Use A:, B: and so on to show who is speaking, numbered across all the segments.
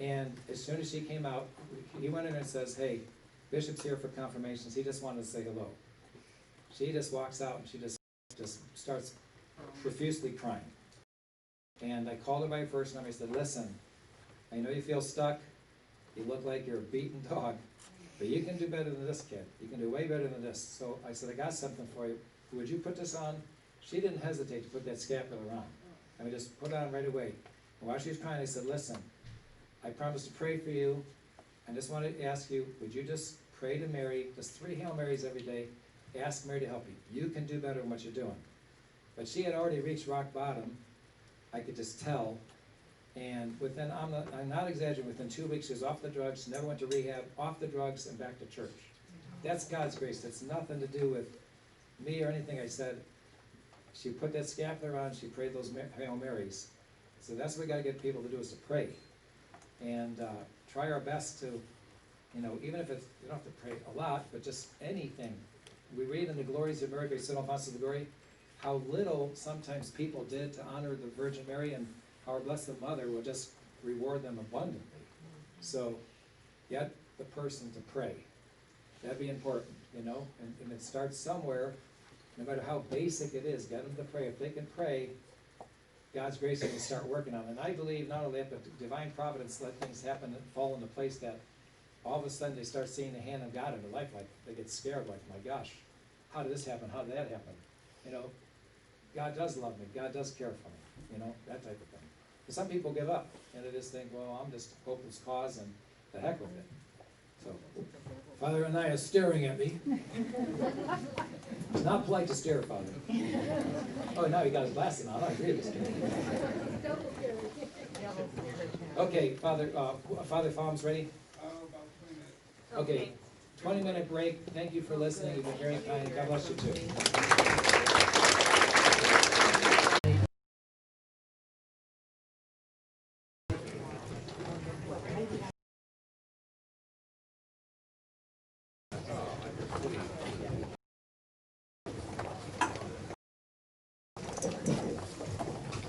A: And as soon as she came out, he went in and says, hey, Bishop's here for confirmations. He just wanted to say hello. She just walks out and she just starts profusely crying. And I called her by her first name. I said, listen, I know you feel stuck. You look like you're a beaten dog, but you can do better than this, kid. You can do way better than this. So I said, I got something for you. Would you put this on? She didn't hesitate to put that scapular on. I mean, just put it on right away. And while she was crying, I said, listen, I promised to pray for you. I just wanted to ask you, would you just pray to Mary, just 3 Hail Marys every day, ask Mary to help you. You can do better than what you're doing. But she had already reached rock bottom. I could just tell. And within, I'm not exaggerating, within 2 weeks she was off the drugs, never went to rehab, off the drugs, and back to church. That's God's grace. That's nothing to do with me or anything I said. She put that scapular on, she prayed those Hail Marys. So that's what we got to get people to do, is to pray. And try our best to, you know, even if it's, you don't have to pray a lot, but just anything. We read in the Glories of Mary by St. Alphonsus of Liguori how little sometimes people did to honor the Virgin Mary, and our Blessed Mother will just reward them abundantly. So get the person to pray. That'd be important, you know, and it starts somewhere, no matter how basic it is, get them to pray. If they can pray, God's grace will start working on it. And I believe not only that, but divine providence let things happen and fall into place that all of a sudden they start seeing the hand of God in their life, like they get scared, like, my gosh, how did this happen? How did that happen? You know, God does love me. God does care for me. You know, that type of thing. But some people give up, and they just think, well, I'm just a hopeless cause, and the heck with it. So, Father Anaya is staring at me. It's not polite to stare, Father. Oh, now he got his glasses on. I agree with this. Okay, Father, Father Fom's ready?
B: About 20 minutes.
A: Okay, 20-minute break. Thank you for listening. You've been very kind. God bless you too.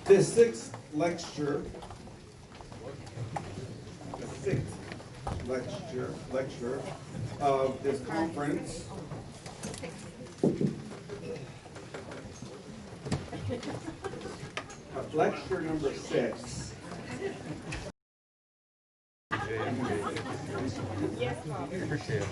B: The 6th lecture of this conference lecture number 6.
C: Yes, Mom.
D: Appreciate it.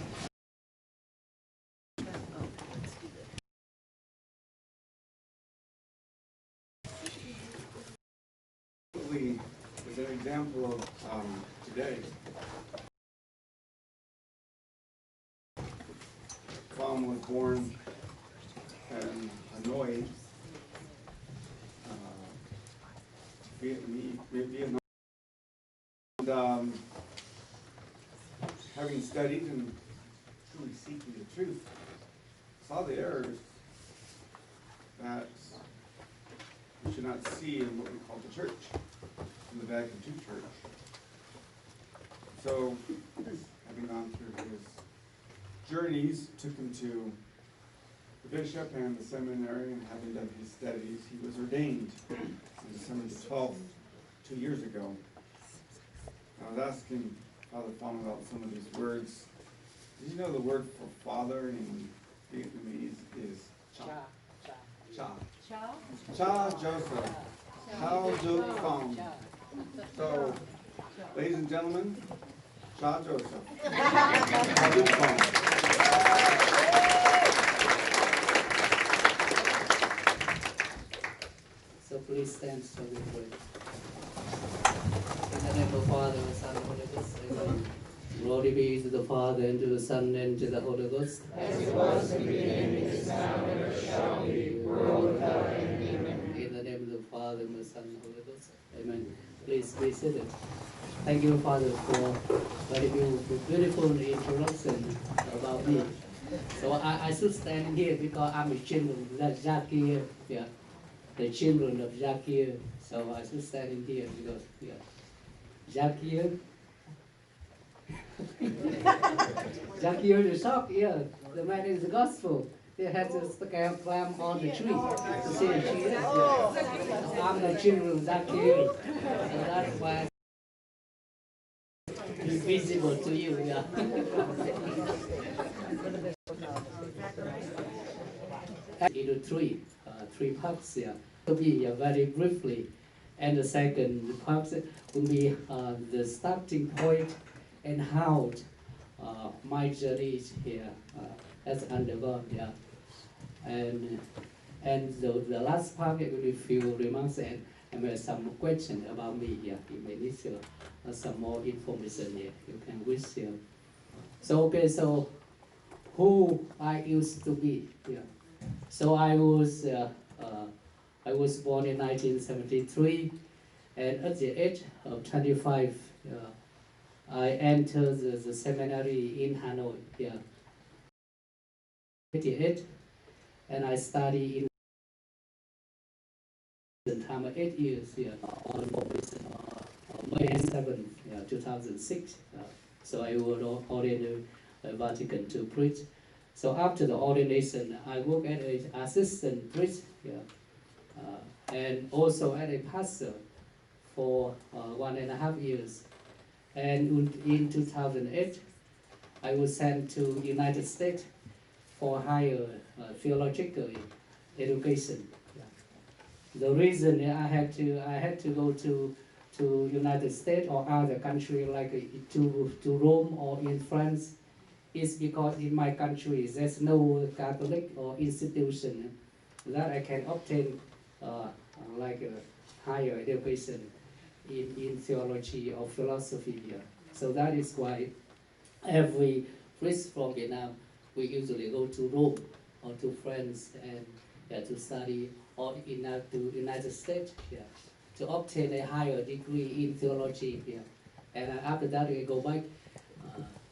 B: Is an example of today. Fom was born in Hanoi, Vietnam. And having studied and truly seeking the truth, saw the errors that we should not see in what we call the church, in the Vatican II church. So, having gone through his journeys, took him to the bishop and the seminary, and having done his studies, he was ordained on December the 12th, 2 years ago. I was asking Father Fom about some of these words. Did you know the word for father in Vietnamese is cha? Cha.
C: Cha?
B: Cha Joseph. How do Fom. So, ladies and gentlemen, Cha Joseph. How do Fom.
E: So please stand so we pray. In the name of the Father, the Son, and the Holy Ghost. Amen. Glory be to the Father, and to the Son, and to the Holy Ghost.
C: As it was in the beginning, is now, and ever shall be, world without end. Amen.
E: In the name of the Father, and the Son, and the Holy Ghost. Amen. Please be seated. Thank you, Father, for very beautiful introduction about me. So I should stand here because I'm a children of Zakir. Yeah, the children of Zakir. So I should stand in here because Zakir. Zakir the shock, yeah. The man is the gospel. They had to climb on the tree to see the tree. Yeah. I'm the children of Zakir. So that's why visible to you. Yeah. Into three parts. Yeah. To be very briefly, and the second part will be the starting point and how my journey here has undergone. Yeah. And the last part will be few remarks and some question about me. Yeah, you may need some more information here. You can wish here. So okay, so who I used to be. Yeah. So I was born in 1973, and at the age of 25, I entered the seminary in Hanoi. Yeah. 88, and I study in time of 8 years. Yeah, on May 7th, 2006. So I was ordained Vatican to preach. So after the ordination, I worked as an assistant priest, and also as a pastor for 1.5 years. And in 2008, I was sent to United States for higher theological education. The reason I had to go to United States or other country like to Rome or in France is because in my country there's no Catholic or institution that I can obtain like a higher education in theology or philosophy here. So that is why every priest from Vietnam, we usually go to Rome or to France and to study, or to United States to obtain a higher degree in theology here. And after that, we go back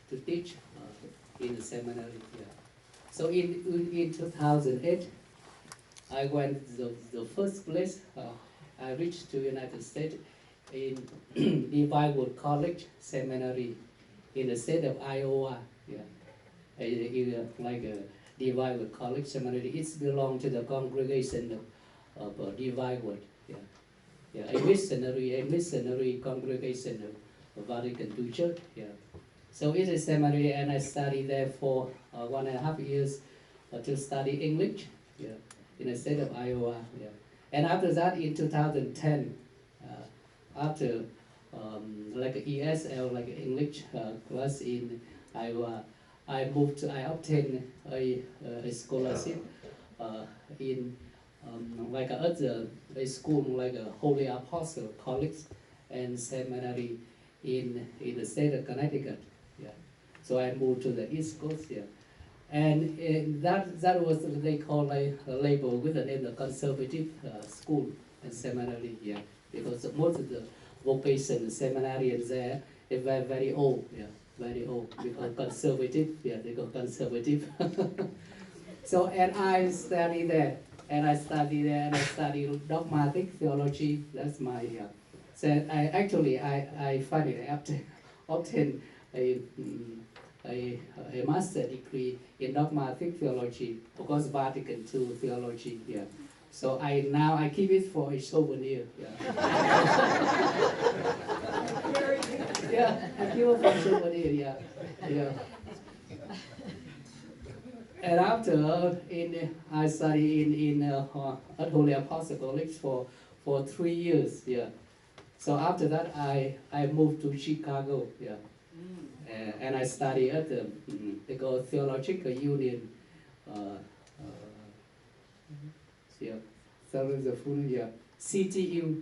E: to teach in the seminary here. So in 2008, I went the first place. I reached to United States in Divine Word College Seminary in the state of Iowa. Like a Divine Word College Seminary. It belongs to the congregation of Divine Word. A missionary congregation of Vatican II Church. So it's a seminary, and I studied there for 1.5 years to study English. In the state of Iowa. And after that, in 2010, after like ESL, like English class in Iowa, I obtained a scholarship in like a school like a Holy Apostle College and Seminary in the state of Connecticut. So I moved to the East Coast here. And that was what they call a label with the name of conservative school and seminary here, because most of the vocation seminarians there are very, very old, very old, because conservative, they go conservative. So, and I studied there, and I studied dogmatic theology. That's my, so I finally obtained a master degree in dogmatic theology, because Vatican II theology. So now I keep it for a souvenir. I keep it for a souvenir. And after I studied in at Holy Apostle College for 3 years. So after that I moved to Chicago. And I studied at the they call Theological Union. So the full CTU,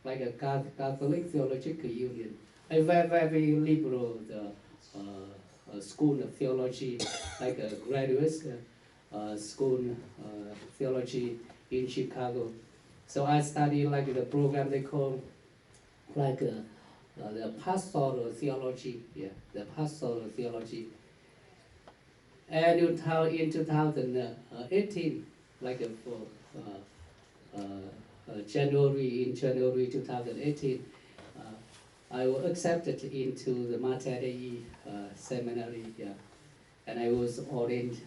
E: like a Catholic Theological Union, a very, very liberal school of theology, like a graduate school theology in Chicago. So I studied like the program they call like the pastoral theology, the pastoral theology. And in 2018, like for January 2018, I was accepted into the Mater Dei seminary, and I was ordained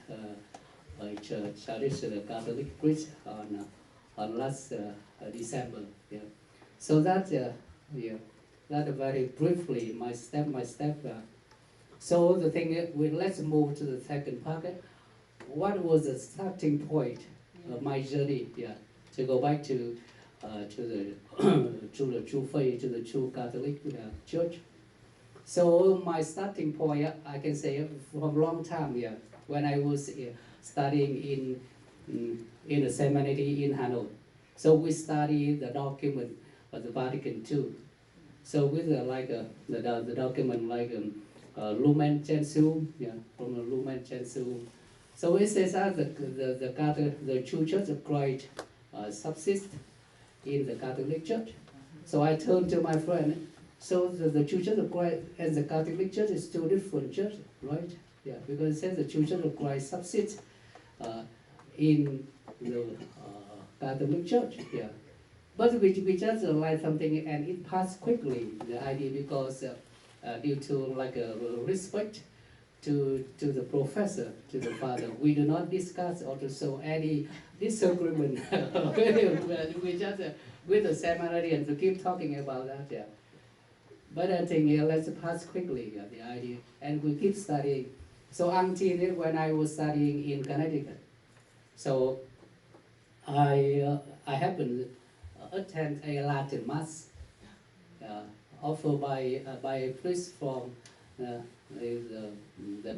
E: by traditional Catholic priest on last December. So that that very briefly, my step. So the thing is, let's move to the second part. What was the starting point of my journey? Yeah, to go back to the to the true faith, to the true Catholic Church. So my starting point, I can say, from long time. Yeah, when I was studying in a seminary in Hanoi. So we study the document of the Vatican II. So with the document like Lumen Gentium, yeah, from the Lumen Gentium. So it says that the true Church of Christ subsists in the Catholic Church. So I turned to my friend. So the true Church of Christ and the Catholic Church is two different churches, right? Yeah, because it says the true Church of Christ subsists in the Catholic Church. Yeah. But we just learned something and it passed quickly, the idea, because due to like a respect to the professor, to the father, we do not discuss or to show any disagreement. We just with the seminarian to keep talking about that. Yeah. But I think let's pass quickly the idea, and we keep studying. So until when I was studying in Connecticut, so I happened attend a Latin mass offered by a priest from the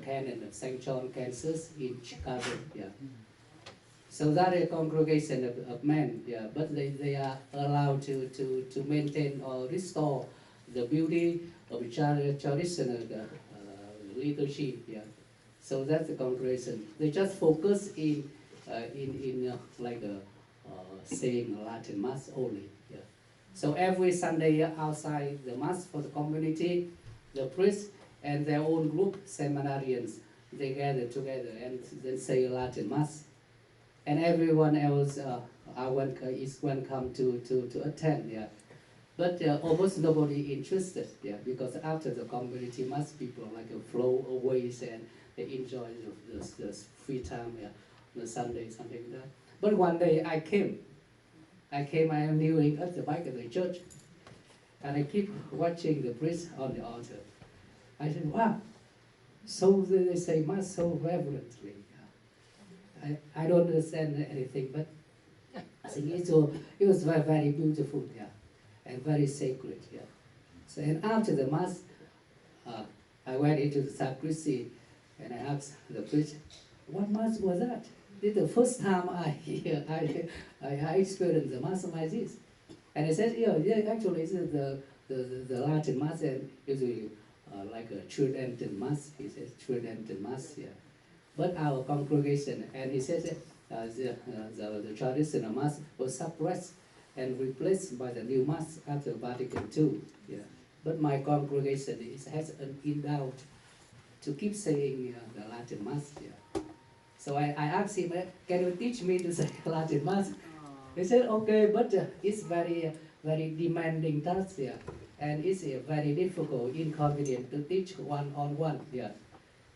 E: canon of St. John, Kansas in Chicago. Yeah. So that is a congregation of men. Yeah, but they are allowed to maintain or restore the beauty of traditional liturgy. Yeah. So that's the congregation. They just focus in like saying Latin Mass only. Yeah. So every Sunday outside the Mass for the community, the priests and their own group, seminarians, they gather together and then say Latin Mass. And everyone else is welcome to attend. Yeah. But almost nobody interested. Yeah, because after the community Mass, people like flow away and they enjoy the free time. Yeah, the Sunday, something like that. But one day I came, I am kneeling at the back of the church, and I keep watching the priest on the altar. I said, wow, so they say Mass so reverently. I don't understand anything, but I think it was very, very beautiful, yeah, and very sacred, yeah. So, and after the Mass, I went into the sacristy, and I asked the priest, what Mass was that? This is the first time I experienced the Mass like this. And he said, yeah, actually it's the Latin Mass, and usually like a Tridentine Mass. He says Tridentine Mass, yeah. But our congregation, and he says the traditional Mass was suppressed and replaced by the new Mass after Vatican II. Yeah. But my congregation has an endowed to keep saying the Latin Mass. Yeah. So I asked him, can you teach me to say Latin Mass? He said, okay, but it's very demanding task, yeah, and it's very difficult, inconvenient to teach one-on-one, yeah,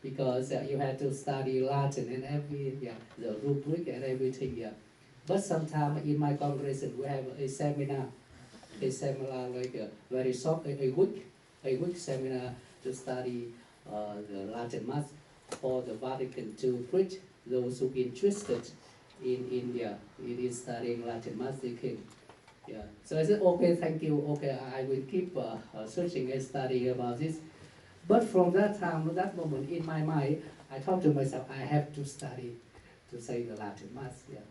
E: because you have to study Latin and the rubric and everything, yeah. But sometimes in my congregation we have a seminar like a very short, a week seminar to study the Latin Mass for the Vatican II preach. Those who interested in India, in studying Latin Mass, they came. Yeah. So I said, okay, thank you. Okay, I will keep searching and studying about this. But from that time, that moment in my mind, I thought to myself, I have to study to say the Latin Mass. Yeah.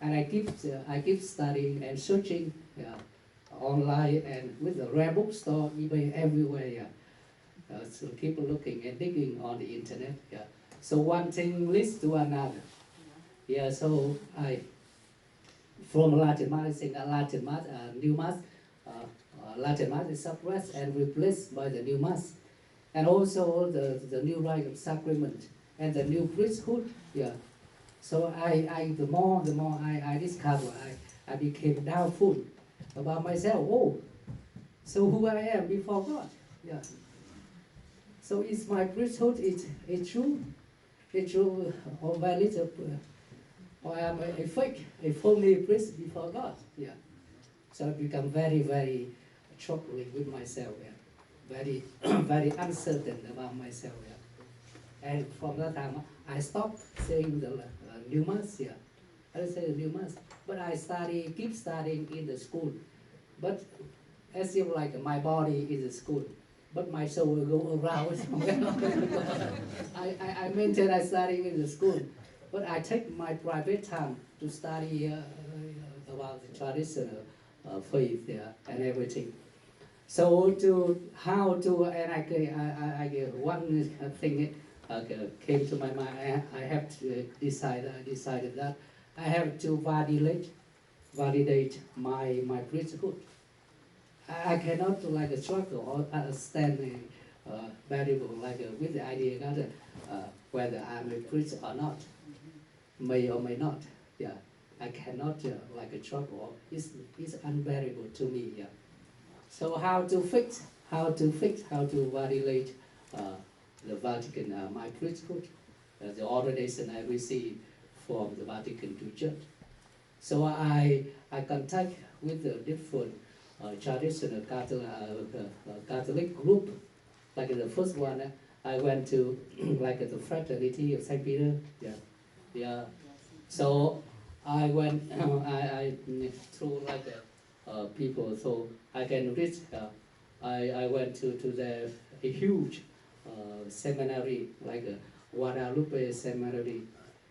E: And I keep studying and searching, yeah, online and with the rare bookstore, eBay, everywhere. Yeah. So keep looking and digging on the internet. Yeah. So one thing leads to another. Yeah, so from Latin Mass, saying Latin Mass, new Mass, Latin Mass is suppressed and replaced by the new Mass. And also the new rite of sacrament and the new priesthood. Yeah. So the more I discover, I became doubtful about myself. Oh, so who I am before God. Yeah. So is my priesthood it's true? It's true or valid, or I am a fake, a phony priest before God. Yeah. So I become very, very struggling with myself, yeah. Very, very uncertain about myself, yeah. And from that time, I stopped saying the new mass, yeah. I don't say the new mass, but I keep studying in the school. But as if like my body is a school, but my soul will go around somewhere. I maintain I study in the school, but I take my private time to study about the traditional faith, yeah, and everything. So I one thing came to my mind. I have to decided that I have to validate my priesthood. I cannot like struggle or stand variable like with the idea that whether I'm a priest or not, may or may not. Yeah, I cannot like a struggle. It's unbearable to me. Yeah. So how to validate the Vatican, my priesthood, the ordination I received from the Vatican to church. So I contact with the different traditional Catholic group. Like the first one, I went to like the fraternity of Saint Peter. Yeah, yeah. So I went, I through like people, so I can reach. I went to a huge seminary, like a Guadalupe seminary,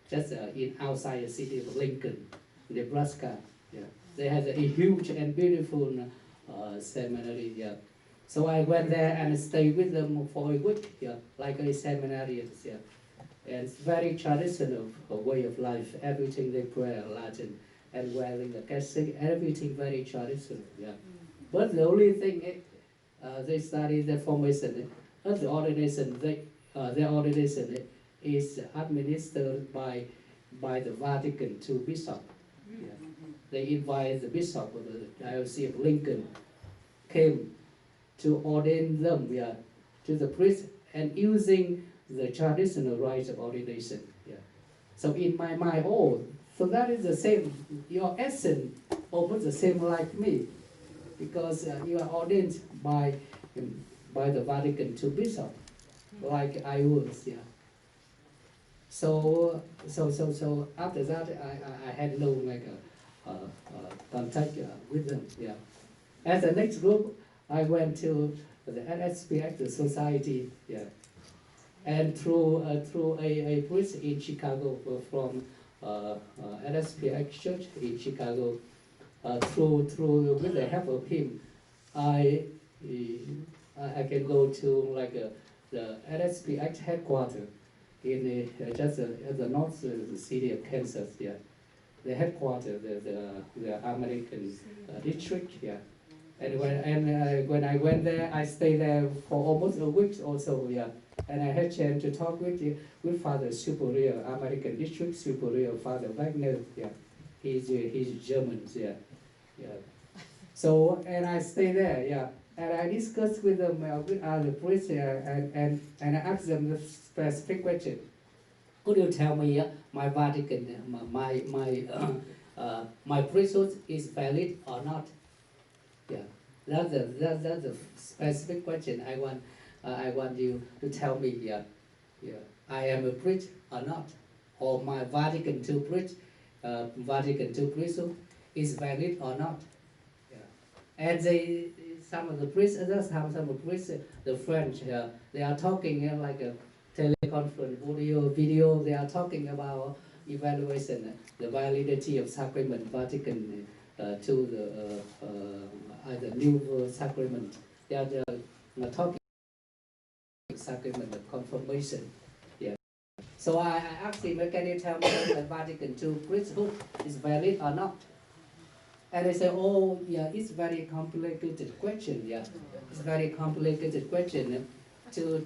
E: just in outside the city of Lincoln, Nebraska. Yeah, they had a huge and beautiful seminary. Yeah, so I went there and stayed with them for a week. Yeah, like a seminarians. Yeah, and it's very traditional way of life. Everything they pray Latin and wearing the cassock. Everything very traditional. Yeah, but the only thing they study the formation of the ordination. Their ordination is administered by the Vatican to bishop. Yeah. They invite the bishop of the Diocese of Lincoln came to ordain them, yeah, to the priest, and using the traditional rites of ordination. Yeah. So in my mind, oh, so that is the same. Your essence almost the same like me, because you are ordained by the Vatican to bishop, like I was. Yeah. So after that, I had no like contact with them. Yeah. As the next group, I went to the LSPX, the society. Yeah. And through a priest in Chicago from LSPX Church in Chicago, through with the help of him, I can go to like the LSPX headquarters in just at the north city of Kansas. Yeah, the headquarters, the American district. Yeah, and when I went there, I stayed there for almost a week or so. Yeah, and I had chance to talk with Father Superior, American District Superior, Father Wagner. Yeah, he's German. Yeah, yeah. So and I stay there. Yeah. And I discussed with them, with other priests, and I asked them the specific question. Could you tell me my Vatican, my priesthood is valid or not? Yeah, that's the specific question I want you to tell me. Yeah, yeah, I am a priest or not, or my Vatican II priesthood is valid or not? Yeah, and some of the priests, some of the priests, the French, they are talking like a teleconference, video. They are talking about evaluation, the validity of sacrament, Vatican to the new sacrament. They are talking sacrament of confirmation. Yeah. So I asked him, can you tell me if the Vatican II priesthood is valid or not? And they say, oh, yeah, it's very complicated question. Yeah, it's very complicated question. To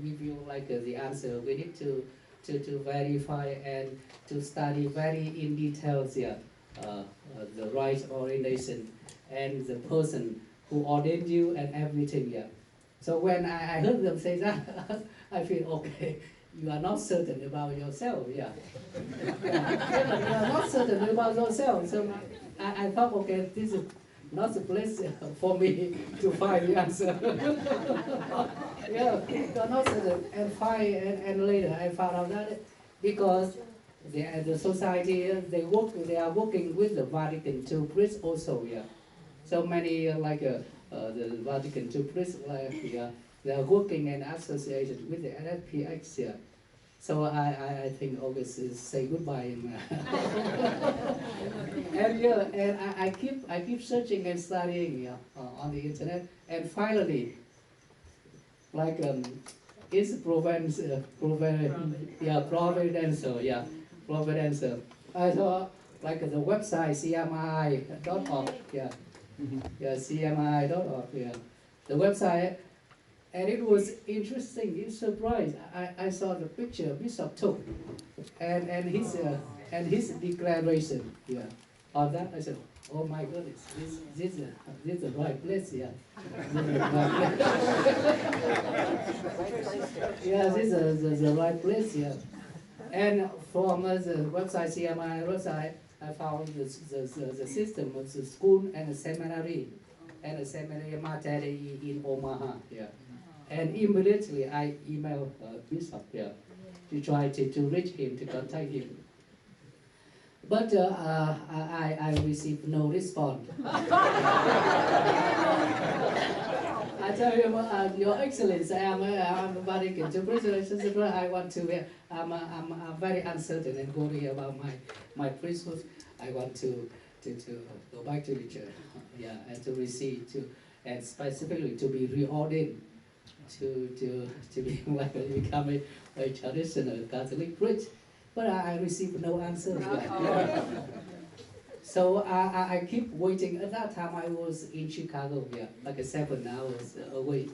E: give you like the answer, we need to verify and to study very in details. Yeah, the right ordination and the person who ordained you and everything. Yeah. So when I heard them say that, I feel okay. You are not certain about yourself, yeah. Yeah. You are not certain about yourself. So I thought, okay, not the place for me to find the answer. Yeah, not the, and find and later I found out that because the society they are working with the Vatican II priest also, yeah. So many the Vatican II priest yeah, they are working and associated with the NFPX, yeah. So I think August is say goodbye. And yeah, and I keep searching and studying, yeah, on the internet, and finally, like it's Provence, yeah, Providential, yeah, Providential. I saw like the website cmi.org, yeah, yeah, cmi.org, yeah, the website, and it was interesting. It's surprised. I saw the picture of Bishop took, and his declaration, yeah, on that. I said, oh my goodness, this is the right place, yeah. Yeah, this is the right place, yeah. And from the website, CMI website, I found the system of the school and the seminary material in Omaha, yeah. And immediately I emailed Bishop, yeah, to try to reach him, to contact him. But I received no response. I tell him, Your Excellency, I'm a Vatican II priesthood. I want to. I'm very uncertain and worried about my priesthood. I want to go back to the church, yeah, and to receive and specifically to be reordained, to be like become a traditional Catholic priest. But I received no answer. Yeah. So I keep waiting. At that time I was in Chicago, yeah, like 7 hours away.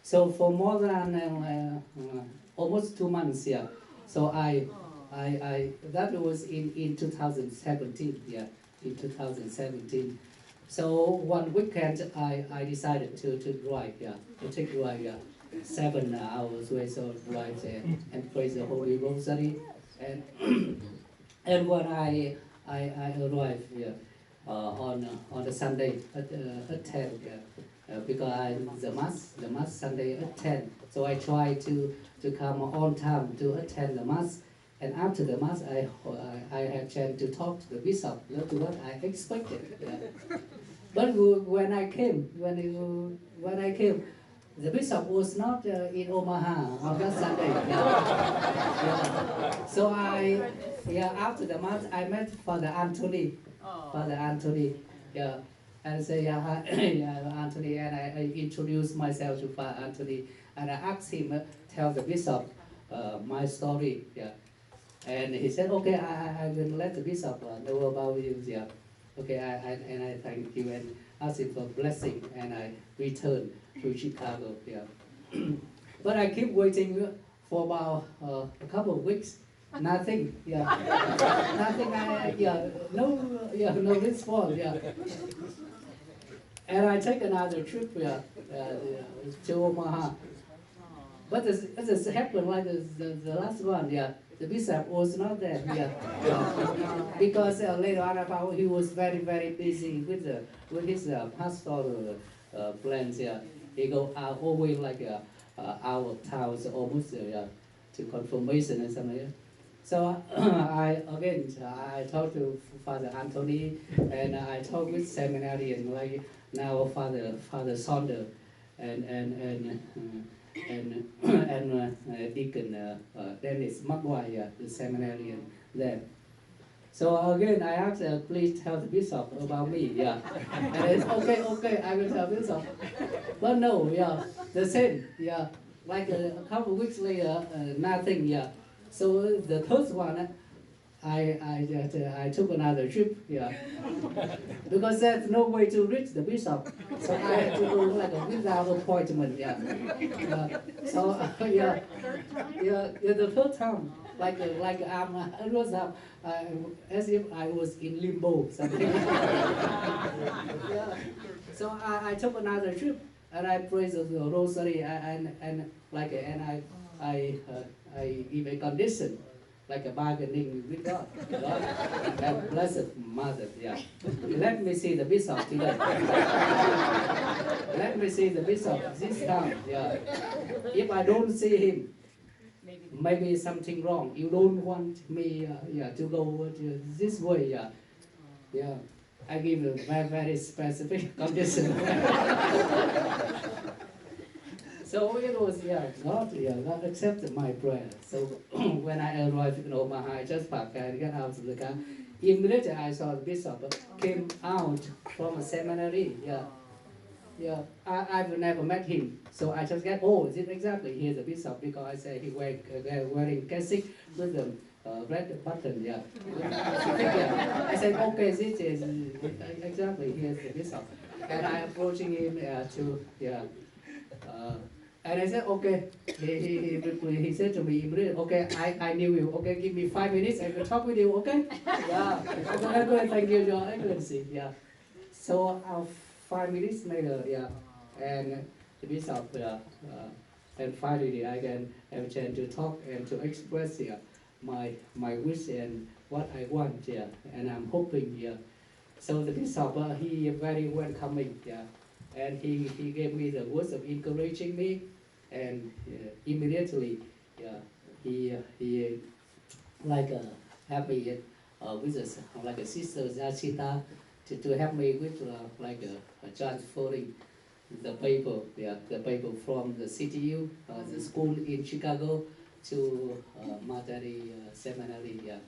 E: So for more than almost 2 months, yeah. So I that was in 2017, yeah, in 2017. So one weekend I decided to drive, yeah, to take drive, yeah, 7 hours away, so drive there and pray the Holy Rosary, and and when I arrived here on the Sunday at 10, yeah, because the mass Sunday at 10. So I try to come on time to attend the mass, and after the mass I had chance to talk to the bishop, not to what I expected. Yeah. But when I came, the bishop was not in Omaha on that Sunday. Yeah. Yeah. So after the mass, I met Father Anthony. Father Anthony, yeah, and say, yeah, yeah, Anthony, and I introduced myself to Father Anthony, and I asked him, tell the bishop my story, yeah. And he said, okay, I will let the bishop know about you, yeah. Okay, and I thank you and ask him for blessing, and I returned to Chicago, yeah. But I keep waiting for about a couple of weeks. Nothing, yeah. Nothing, no response, yeah. And I take another trip, yeah, to Omaha. But it happened like the last one, yeah. The bishop was not there, yeah. Because later on I found he was very, very busy with his pastoral plans, yeah. He go out always like out of town, so almost to confirmation and something. Yeah. So I talked to Father Anthony, and I talked with seminarian like now Father Saunders, and Deacon Dennis McGuire, the seminarian there. So again, I asked, please tell the bishop about me, yeah. And it's okay, I will tell bishop. But no, yeah, the same, yeah. Like a couple of weeks later, nothing, yeah. So the third one, I took another trip, yeah. Because there's no way to reach the bishop, so I had to go like without appointment, yeah. So the third time, like it was as if I was in limbo, something. Yeah. So I took another trip, and I prayed the rosary, and I give a condition. like a bargaining with God. God, and Blessed Mother, yeah. Let me see the bishop today. Let me see the bishop this time, yeah. If I don't see him, maybe something wrong. You don't want me, yeah, to go this way, yeah. Yeah. I give a very, very specific condition. So it was, God accepted my prayer. So when I arrived in Omaha, I just parked and got out of the car. Immediately I saw the bishop came out from a seminary. I've never met him. So I just get, oh, is it exactly here's the bishop? Because I say he wearing cassock with the red button, yeah. I said, okay, this is exactly here's the bishop. And I approaching him and I said, okay. He said to me, okay, I knew you. Okay, give me 5 minutes. I will talk with you. Okay? Yeah. Okay, thank you, Your Excellency. Yeah. So 5 minutes later, yeah, and the bishop, and finally I can have a chance to talk and to express my wish and what I want, yeah, and I'm hoping, yeah. So the bishop, he very welcoming, yeah, and he gave me the words of encouraging me, and immediately, yeah, he like happy with us, like a sister Zachita, to help me with like transferring the paper, the paper from the CTU, the school in Chicago, to Matari Seminary. Yeah.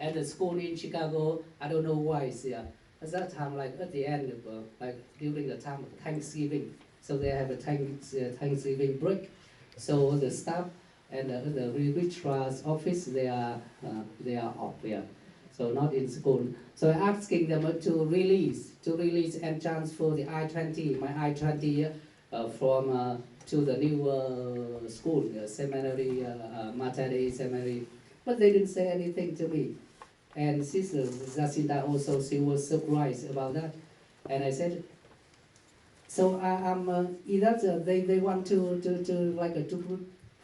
E: At the school in Chicago, I don't know why. Yeah. At that time, like at the end of like during the time of Thanksgiving, so they have a Thanksgiving break. So the staff and the registrar's office, they are off. Yeah. So not in school. So asking them to release and transfer the I-20, my I-20 from to the new school, seminary, Matari seminary. But they didn't say anything to me. And Sister Jacinta also, she was surprised about that. And I said, so either they want to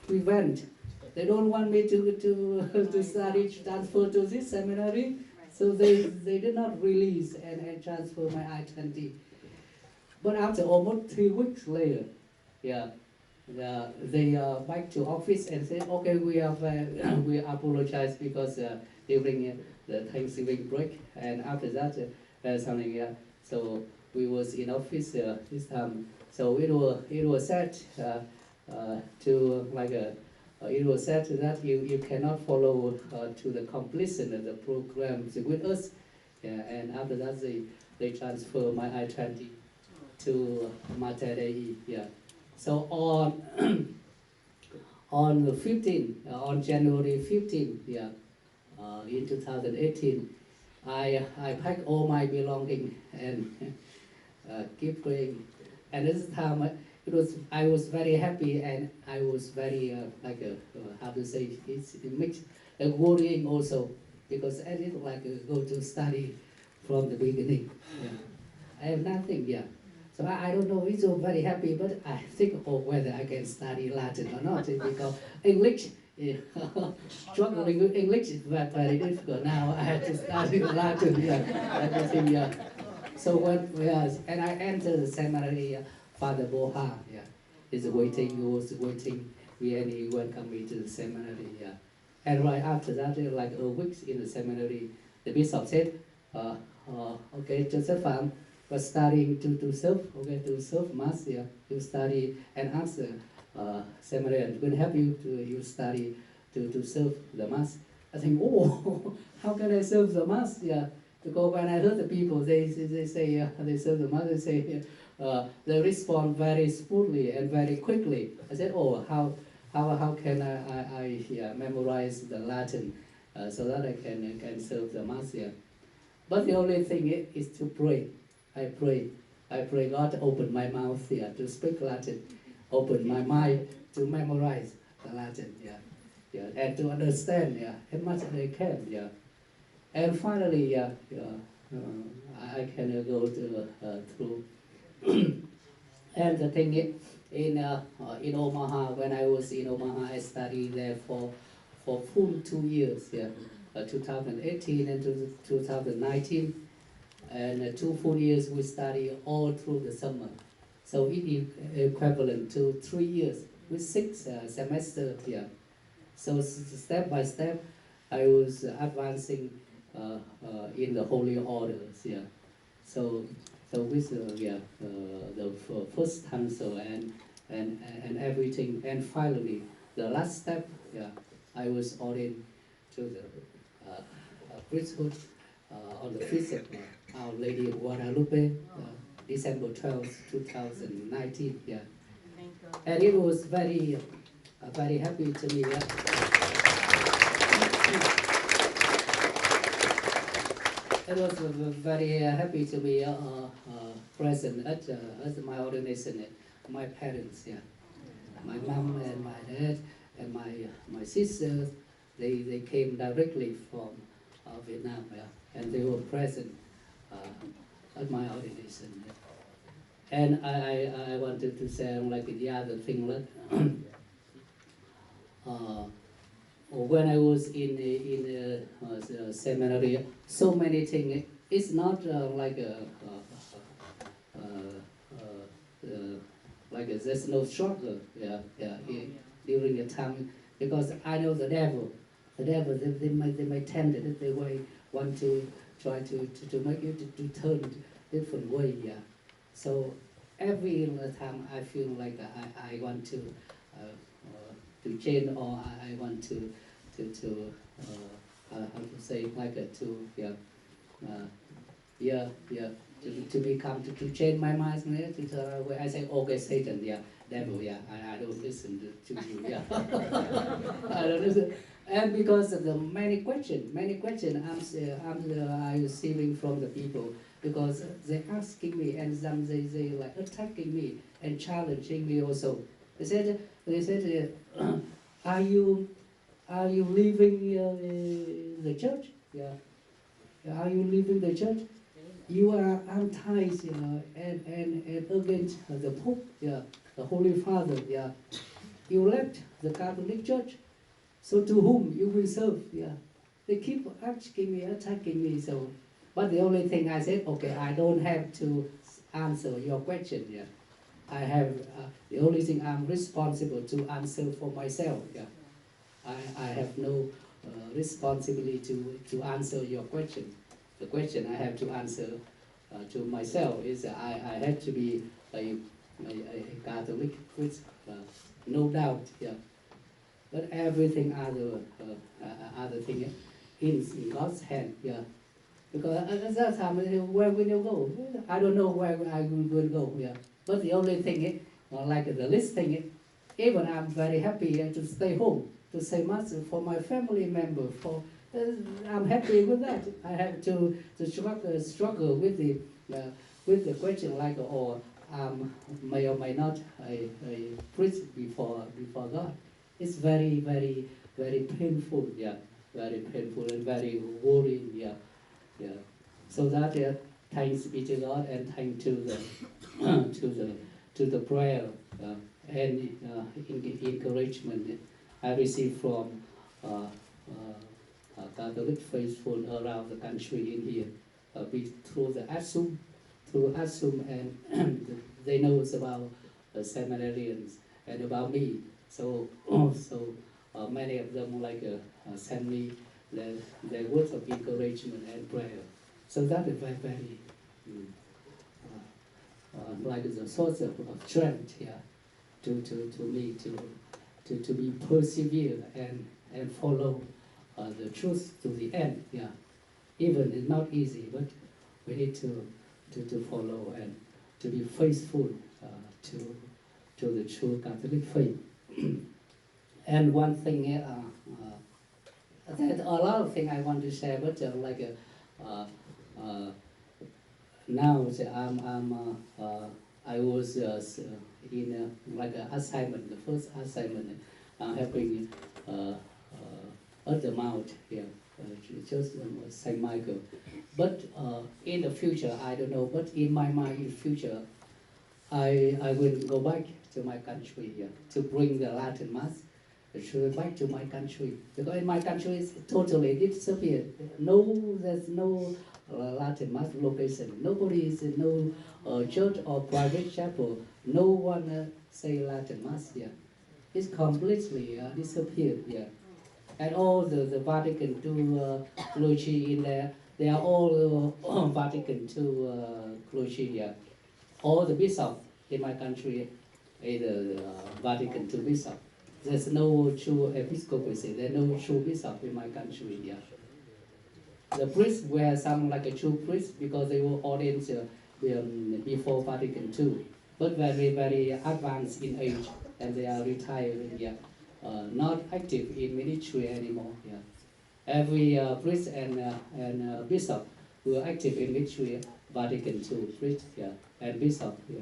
E: prevent. They don't want me to study transfer to this seminary, so they did not release and transfer my I-20. But after almost 3 weeks later, yeah, they back to office and said, okay, we have we apologize because during the Thanksgiving break, and after that something, yeah. So we was in office this time. So it was said to like a. It was said that you cannot follow to the completion of the programs with us, yeah, and after that they transfer my I-20 to Matadei, yeah. So on the 15th, on January 15th, yeah, in 2018, I packed all my belongings and keep going. And this time, I was very happy, and I was very how to say, it makes worrying also, because I didn't go to study from the beginning. Yeah. I have nothing, yeah. So I don't know, it's so very happy, but I think whether I can study Latin or not, because English, struggling with English is very difficult. Now I have to study Latin, yeah, everything, yeah. So and I entered the seminary. Father Boha, yeah, is waiting. He was waiting. And he welcomed me to the seminary. Yeah, and right after that, like a week in the seminary, the bishop said, "Okay, Joseph, was studying to serve. Okay, to serve mass. Yeah, you study and ask seminarian will help you to study to serve the mass." I think, oh, how can I serve the mass? Yeah, because when I heard the people, they say they serve the mass. They say. They respond very smoothly and very quickly. I said, oh, how can I memorize the Latin so that I can serve the Mass here? But the only thing is to pray. I pray God to open my mouth here to speak Latin, open my mind to memorize the Latin, yeah, and to understand, yeah, as much as I can, yeah. And finally, I can go through. And the thing is, in Omaha, when I was in Omaha, I studied there for for full 2 years, 2018 and 2019, and 2 full years we study all through the summer. So it is equivalent to 3 years with 6 semesters here. So step by step, I was advancing in the holy orders. So with the first council and everything, and finally the last step, I was ordained to the priesthood on the feast of Our Lady of Guadalupe, December 12th, 2019. And it was very happy to me. It was very happy to be present at my ordination. My parents, my mom and my dad and my sisters, they came directly from Vietnam, and they were present at my ordination. And I wanted to say like the other thing that when I was in the seminary, so many things. It's not like there's no struggle, during the time, because I know the devil. They may tend it, they may want to try to make you to turn different way, So every time I feel like I want to change, or I want to how to say, like to become, to change my mind, I say, okay, Satan, devil, I don't listen to you, I don't listen. And because of the many questions I'm receiving from the people, because they asking me, and some they like attacking me and challenging me also. They said, are you leaving the church? Are you leaving the church? You are anti, and against the Pope, the Holy Father, You left the Catholic Church, so to whom you will serve, They keep asking me, attacking me, so. But the only thing I said, okay, I don't have to answer your question, I have, the only thing I'm responsible to answer for myself, I have no responsibility to answer your question. The question I have to answer to myself is I have to be a Catholic Christian, no doubt, But everything other thing in God's hand, Because at that time, where will you go? I don't know where I will go, But the only thing is, like the list thing, even I'm very happy to stay home, to say mass for my family member. I'm happy with that. I have to struggle with the question like, or may or may not I priest before God. It's very painful, very painful and very worrying, So that thanks be to God, and thanks to the to the prayer and encouragement I received from Catholic faithful around the country in here, through the ASUM, and they know about the seminarians and about me. So many of them send me their words of encouragement and prayer. So that is very like the source of strength, to me to be persevere and follow the truth to the end, Even it's not easy, but we need to follow and to be faithful to the true Catholic faith. And one thing, there's a lot of things I want to share, but now I was in like an assignment, the first assignment, helping at the Mount here, just Saint Michael. But in the future, I don't know. But in my mind, in the future, I will go back to my country here to bring the Latin Mass should back to my country, because in my country it's totally disappeared. No, there's no Latin Mass location. Nobody is no church or private chapel. No one say Latin Mass here. It's completely disappeared here. And all the Vatican II clergy in there, they are all Vatican II clergy here. All the bishop in my country is Vatican II bishop. There's no true episcopacy. There's no true bishop in my country here. The priests were some like a true priest because they were ordained before Vatican II, but very, very advanced in age, and they are retired here, not active in military anymore. Yeah. Every priest and bishop were active in military, Vatican II priest, yeah, and bishop. Yeah.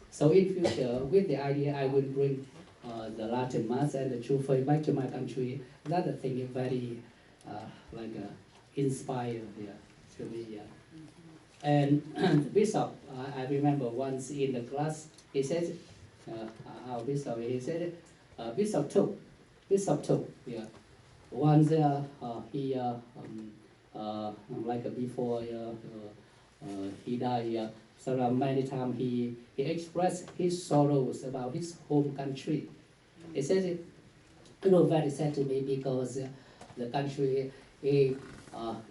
E: So in future, with the idea, I will bring the Latin Mass and the true faith back to my country. That I think is very inspired to me. Yeah. And the bishop, I remember once in the class, he said, our bishop, he said, Bishop took, yeah. Once he, like before he died, so many times he expressed his sorrows about his home country. He said it was very sad to me because the country is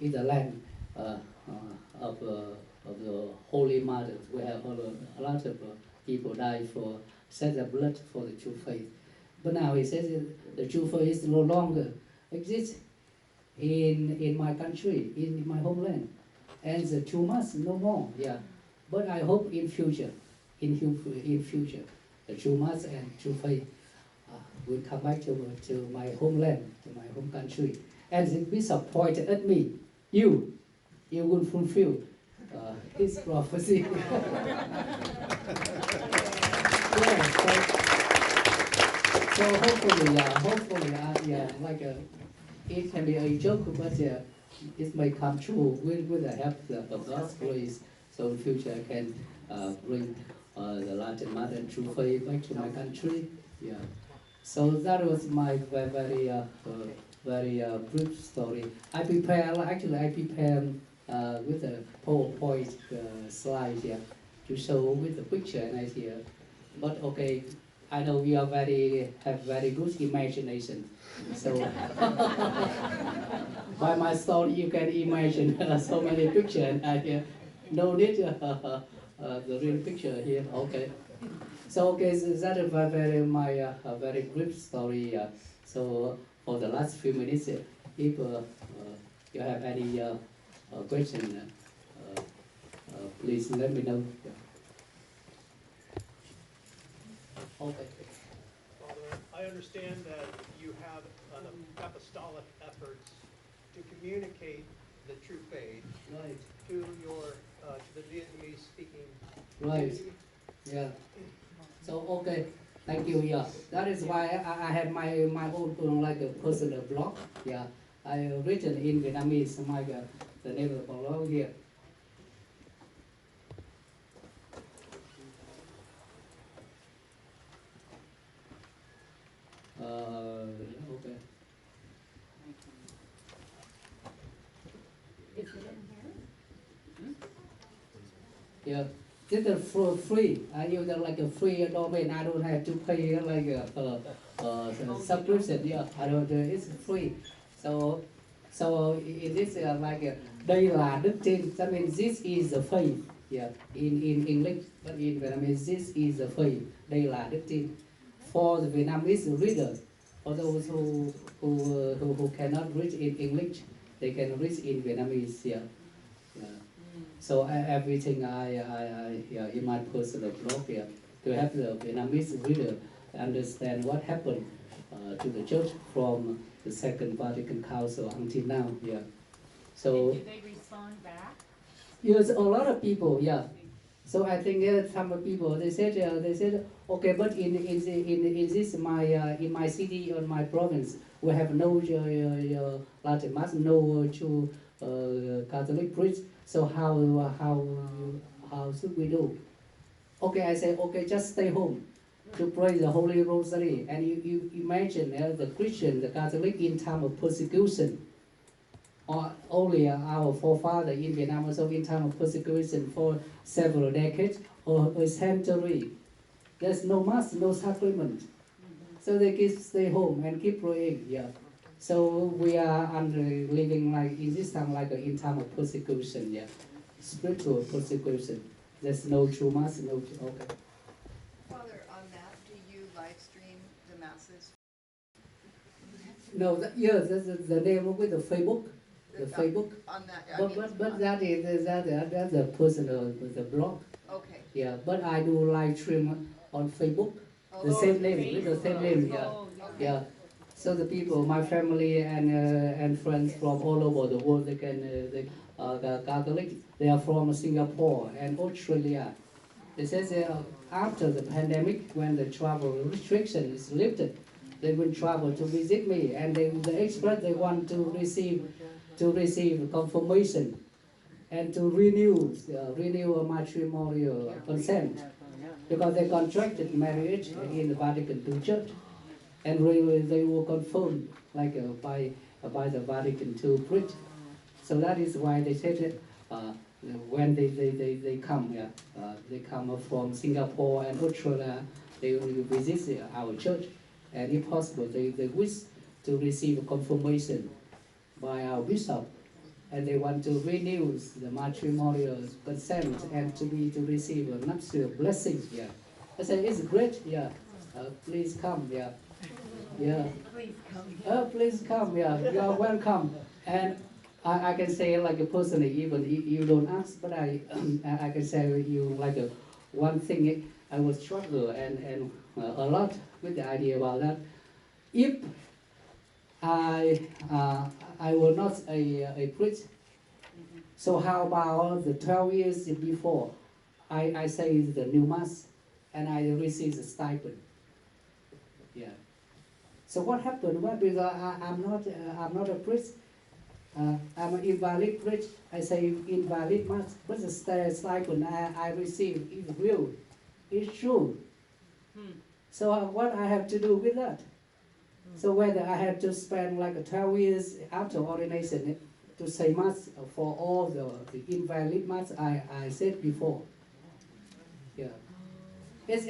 E: the land of the Holy Mother, where a lot of people die for shed their blood for the true faith. But now he says the true faith no longer exists in my country, in my homeland, and the true mass no more. Yeah, but I hope in future, in future, the true mass and true faith will come back to my homeland, to my home country. And the bishop pointed at me, you will fulfill his prophecy. Yeah, so hopefully, it can be a joke, but it may come true with the help of God's grace. So in future, I can bring the Latin Mass and true faith back to my country. Yeah. So that was my very brief story. I prepare with a PowerPoint slide here to show with the picture and idea. But okay, I know you are have very good imagination. So by my story, you can imagine so many pictures and idea. No need the real picture here. Okay. So okay, so that is my very brief story. So for the last few minutes, if you have any question, please let me know. Yeah. Okay.
D: Father, I understand that you have an apostolic efforts to communicate the true faith
E: Right.
D: to your to the Vietnamese speaking
E: Right.
D: community.
E: Yeah. So okay, thank you. Yeah, that is why I have my own like a personal blog. Yeah, I written in Vietnamese. The name of the blog here. Okay. Yeah. This is for free. I use it like a free domain. I don't have to pay like a subscription. Yeah, I don't. It's free. So it is like đây là đức tin. That means this is the faith. Yeah, in English, but in Vietnamese this is the faith. Đây là đức tin. For the Vietnamese reader, for those who cannot read in English, they can read in Vietnamese. Yeah. Yeah. So everything I in my personal blog here to help the Vietnamese reader understand what happened to the church from the Second Vatican Council until now. Yeah. So.
C: Did they respond back?
E: Yes, a lot of people. Yeah. So I think some people they said okay, but in this in my city or my province we have no Latin Mass, no true Catholic priest. So how should we do? Okay, I say okay, just stay home. to pray the Holy Rosary. And you imagine the Christian, the Catholic in time of persecution, or only our forefather in Vietnam also in time of persecution for several decades or a century. There's no mass, no sacrament. So they keep stay home and keep praying. Yeah. So we are living like in this time like in time of persecution. Yeah, spiritual persecution. There's no true mass, no okay.
C: Father, on that, do you live stream the masses?
E: No, that's the name with the Facebook. The Facebook.
C: On that, I
E: But
C: mean,
E: but that's a personal the blog.
C: okay.
E: Yeah, but I do live stream on Facebook. The
C: Oh,
E: same name with the same name. Yeah,
C: okay.
E: yeah. So the people, my family and friends from all over the world, they can the Catholic. They are from Singapore and Australia. It says after the pandemic, when the travel restriction is lifted, they will travel to visit me, and they express they want to receive confirmation and to renew a matrimonial consent because they contracted marriage in the Vatican II Church, and really they will confirm like by the Vatican II priest. So that is why they said that when they come, they come from Singapore and Australia, they will visit our church, and if possible, they wish to receive a confirmation by our bishop, and they want to renew the matrimonial consent and to receive a nuptial blessing. Yeah, I said it's great. Yeah, please come. Yeah, yeah. Please come. Yeah, you are welcome. And I can say like a personally, even you don't ask, but I can say you like one thing I was struggle and a lot with the idea about that. If I was not a priest, so how about the 12 years before I say the new mass and I receive the stipend? Yeah. So what happened? What because I'm not a priest. I'm an invalid priest. I say invalid mass. But the stipend I receive is real. It's true. So what I have to do with that? So whether I have to spend like 12 years after ordination to say mass for all the invalid mass I said before. Yeah. It's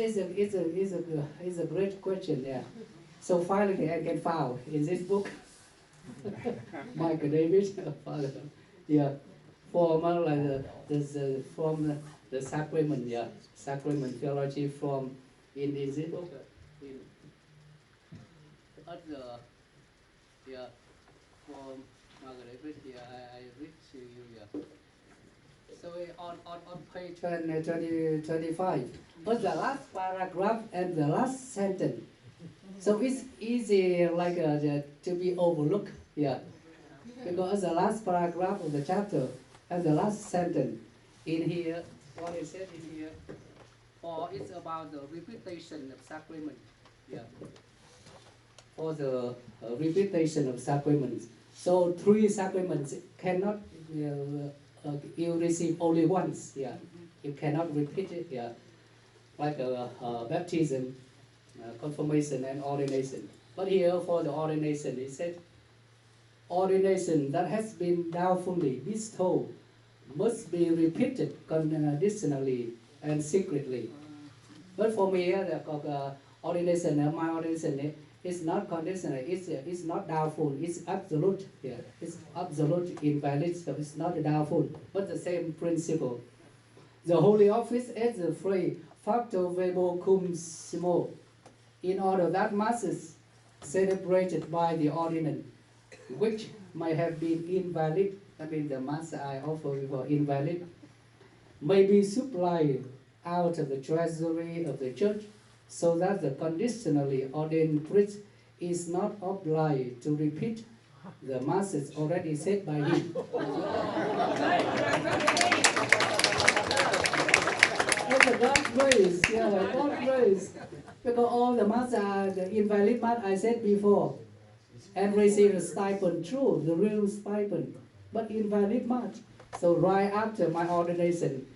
E: a great question. Yeah. So finally I get found in this book. Michael David, Father. Yeah. From like from the sacrament. Yeah. Sacrament theology from in this book. Yeah, from Margaret, yeah, I read to you, yeah. So on page 25, but the last paragraph and the last sentence. So it's easy like to be overlooked, yeah. Because the last paragraph of the chapter and the last sentence in here, what is said in here, or it's about the repetition of sacrament, yeah. For the repetition of sacraments. So 3 sacraments cannot, you receive only once, yeah. You cannot repeat it, yeah. Like baptism, confirmation and ordination. But here for the ordination, it said, ordination that has been doubtfully bestowed must be repeated conditionally and secretly. But for me, the ordination, my ordination, it's not conditional, it's not doubtful, it's absolute, yeah. It's absolute invalid, so it's not doubtful, but the same principle. The Holy Office is the phrase, facto verbo cum simo, in order that masses celebrated by the ordinand, which might have been invalid, I mean the mass I offer before invalid, may be supplied out of the treasury of the church, so that the conditionally ordained priest is not obliged to repeat the masses already said by him. That's God's grace, yeah, God's grace. Because all the mass are the invalid mass I said before, and receive a stipend, true, the real stipend, but invalid mass. So right after my ordination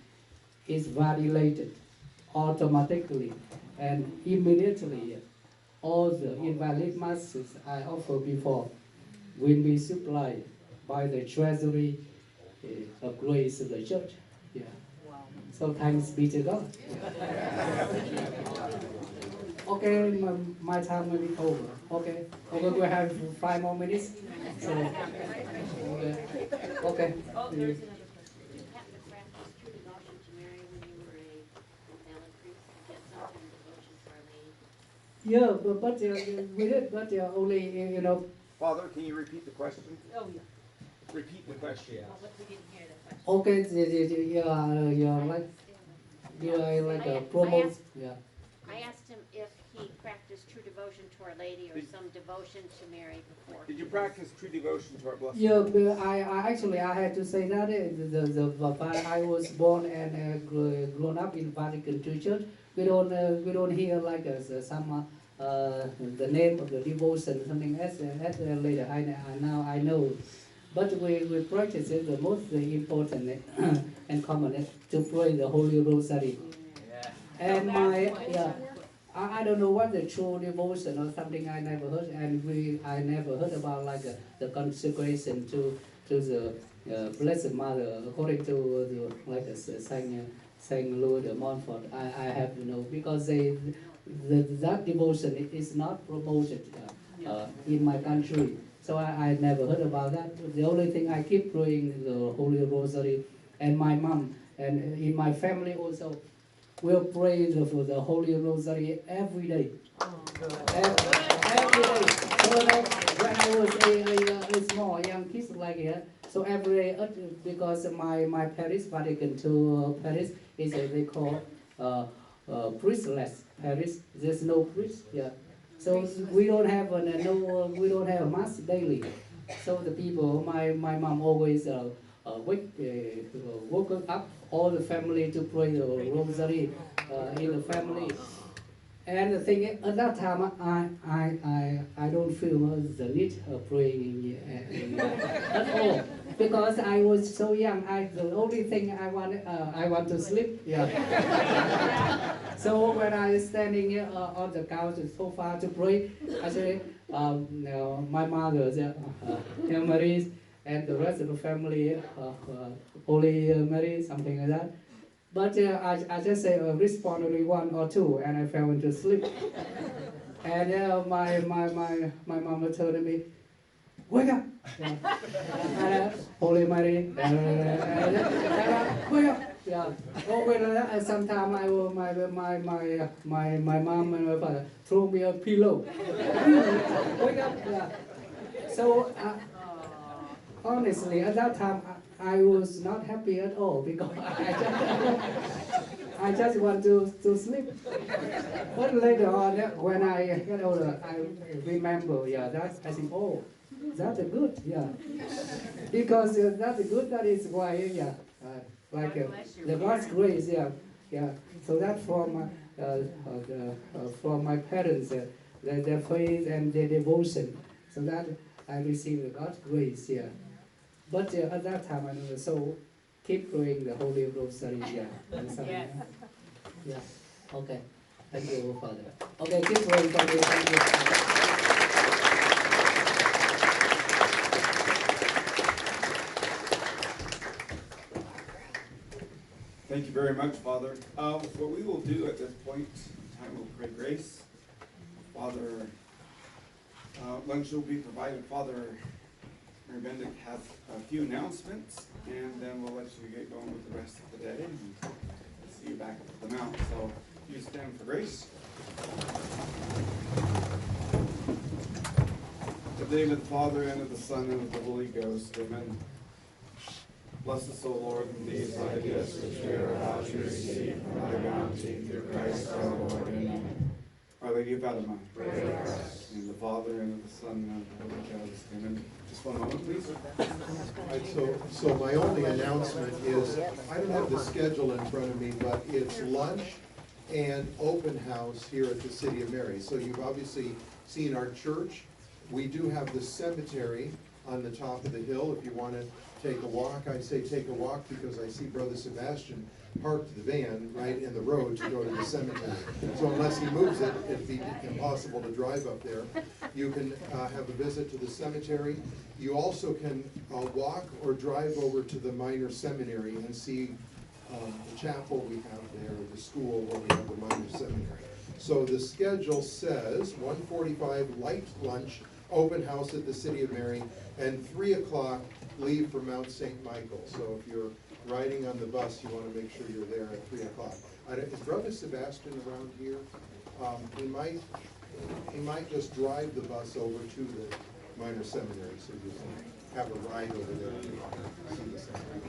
E: is validated automatically. and immediately all the invalid masses I offered before will be supplied by the treasury of grace of the church. Yeah. So thanks be to God. Okay, my time will be over. Okay, we have 5 more minutes. So, okay. Okay.
F: Oh, there's another question. Did you have to practice true devotion to Mary when you were a valid priest? Did you have some kind of devotion to Our Lady?
E: Yeah, but we did, but only, you know.
G: Father, can you repeat the question?
F: Oh, yeah.
G: Repeat the question.
F: Well, but we didn't hear the question.
E: Okay, you're like a promo. Yeah.
F: I asked him if he practiced true devotion to Our Lady or some devotion to Mary before.
G: Did you practice true devotion to our blessed?
E: Yeah, but I actually I had to say that I was born and grown up in Vatican II Church. We don't hear like some the name of the devotion something else later. Now I know, but we practice it. The most important and common to pray the Holy Rosary. And I don't know what the true devotion or something I never heard, and I never heard about like the consecration to the Blessed Mother according to Saint Louis de Montfort. I have to know because that devotion is not promoted in my country, so I never heard about that. The only thing I keep praying the Holy Rosary, and my mom and in my family also. We'll pray for the Holy Rosary every day. Every day. So when I was a small young kid like that, so every day, because my parish, Vatican II parish, is they call priestless parish. There's no priest. Yeah. So we don't have we don't have mass daily. So the people, my mom always woke up all the family to pray the rosary in the family. And the thing is, at that time, I don't feel the need of praying at all because I was so young. The only thing I want to sleep. Yeah. So when I was standing on the couch so far to pray, I say, my mother, Mary, and the rest of the family, Holy Mary, something like that. But I just say respond only 1 or 2, and I fell into sleep. And my mama told me, wake up! Holy Mary, wake up! Yeah. Oh, when sometimes my mom and my father throw me a pillow. Wake up! Yeah. So. Honestly, at that time, I was not happy at all because I just want to sleep. But later on, when I get older, I remember, I think, oh, that's good, because that's good. That is why, the God's grace, So that's from my parents, their faith and their devotion. So that I received the God's grace, But at that time, I know, so keep praying the Holy Rosary,
F: Yes.
E: Yeah. Okay. Thank you, Father. Okay, keep praying. Thank you.
B: Thank you very much, Father. What we will do at this point in time, we'll pray grace. Father, lunch will be provided. Father Mary Bendick has a few announcements, and then we'll let you get going with the rest of the day. And see you back at the mount. So you stand for grace. In the name of the Father, and of the Son, and of the Holy Ghost. Amen. Bless us, O Lord, in these thy gifts which we are about to receive from thy bounty through Christ our Lord. Amen. Our Lady of Fatima. Pray for us. In the Father, and of the Son, and of the Holy Ghost. Amen. Just one moment, please.
H: All right, so my only announcement is, I don't have the schedule in front of me, but it's lunch and open house here at the City of Mary. So you've obviously seen our church. We do have the cemetery on the top of the hill. If you wanna take a walk, I say take a walk because I see Brother Sebastian parked the van right in the road to go to the cemetery. So unless he moves it, it'd be impossible to drive up there. You can have a visit to the cemetery. You also can walk or drive over to the minor seminary and see the chapel we have there, the school where we have the minor seminary. So the schedule says 1:45 light lunch, open house at the City of Mary, and 3 o'clock leave for Mount St. Michael. So if you're riding on the bus, you wanna make sure you're there at 3 o'clock. Is Brother Sebastian around here? He might just drive the bus over to the minor seminary, so you can have a ride over there. See the cemetery.